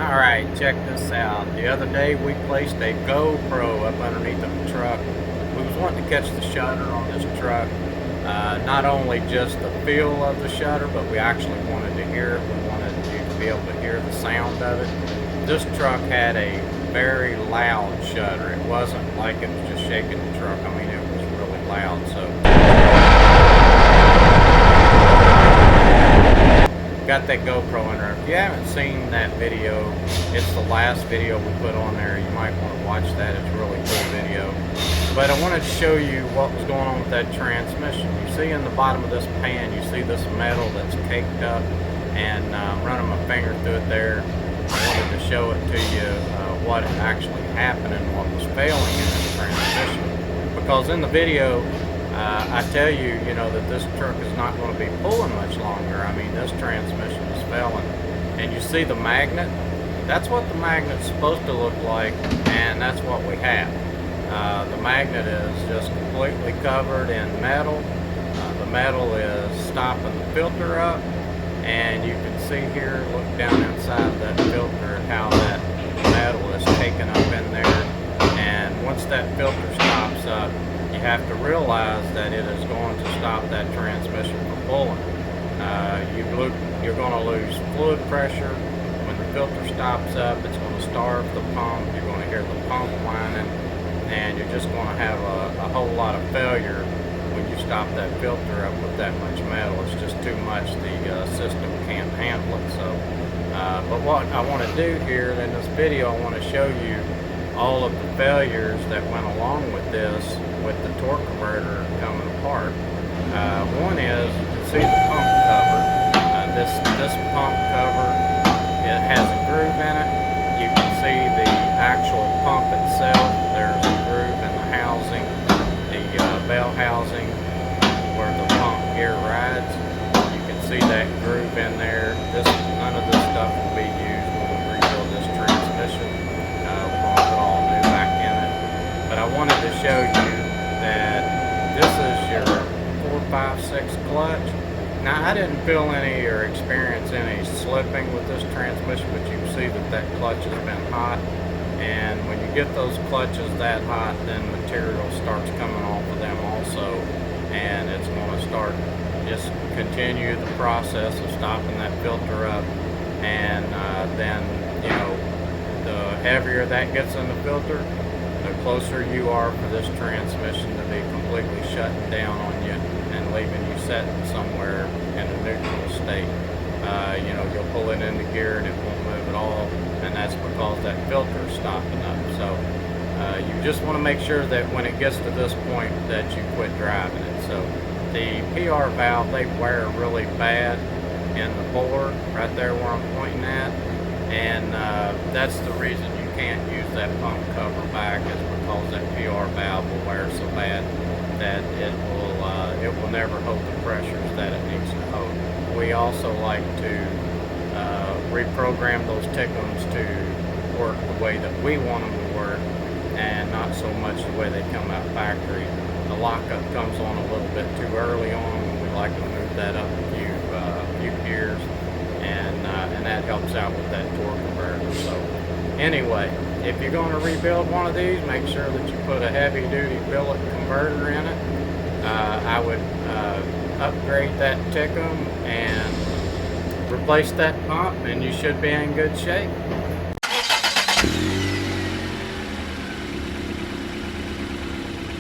Alright, check this out. The other day we placed a GoPro up underneath the truck. We was wanting to catch the shutter on this truck. Not only just the feel of the shutter, but we actually wanted to hear it. We wanted you to be able to hear the sound of it. This truck had a very loud shutter. It wasn't like it was just shaking the truck. I mean, it was really loud. Got that GoPro in there. If you haven't seen that video, it's the last video we put on there. You might want to watch that. It's a really cool video. But I wanted to show you what was going on with that transmission. You see in the bottom of this pan, you see this metal that's caked up, and running my finger through it there. I wanted to show it to you what actually happened and what was failing in this transmission. Because in the video, I tell you, that this truck is not going to be pulling much longer. I mean, this transmission is failing. And you see the magnet? That's what the magnet's supposed to look like, and that's what we have. The magnet is just completely covered in metal. The metal is stopping the filter up, and you can see here, look down inside that filter and how that metal is taken up in there. And once that filter stops up, you have to realize that it is going to stop that transmission from pulling. You're going to lose fluid pressure. When the filter stops up, it's going to starve the pump. You're going to hear the pump whining, and you're just going to have a whole lot of failure when you stop that filter up with that much metal. It's just too much. The system can't handle it. But what I want to do here in this video, I want to show you all of the failures that went along with this, with the torque converter coming apart. One is, you can see the pump cover. This pump cover, it has a groove in it. You can see the actual pump itself. There's a groove in the housing, the bell housing where the pump gear rides. You can see that groove in there. None of this stuff will be used when we rebuild this transmission. We're going to put all new back in it. But I wanted to show you that this is your 4, 5, 6 clutch. Now, I didn't feel any or experience any slipping with this transmission, but you can see that clutch has been hot. And when you get those clutches that hot, then material starts coming off of them also. And it's going to start, just continue the process of stopping that filter up. And then, the heavier that gets in the filter, the closer you are for this transmission to be completely shutting down on you and leaving you sitting somewhere in a neutral state. You'll pull it into gear and it won't move at all, and that's because that filter is stopping up. So you just want to make sure that when it gets to this point that you quit driving it. So the PR valve, they wear really bad in the bore right there where I'm pointing at, and that's the reason you can't use that pump cover back, is because that PR valve will wear so bad that it will never hold the pressures that it needs to hold. We also like to reprogram those tickums to work the way that we want them to work, and not so much the way they come out factory. The lockup comes on a little bit too early on, and we like to move that up a few gears, and that helps out with that torque converter. So anyway, if you're going to rebuild one of these, make sure that you put a heavy-duty billet converter in it. I would upgrade that tickum and replace that pump, and you should be in good shape.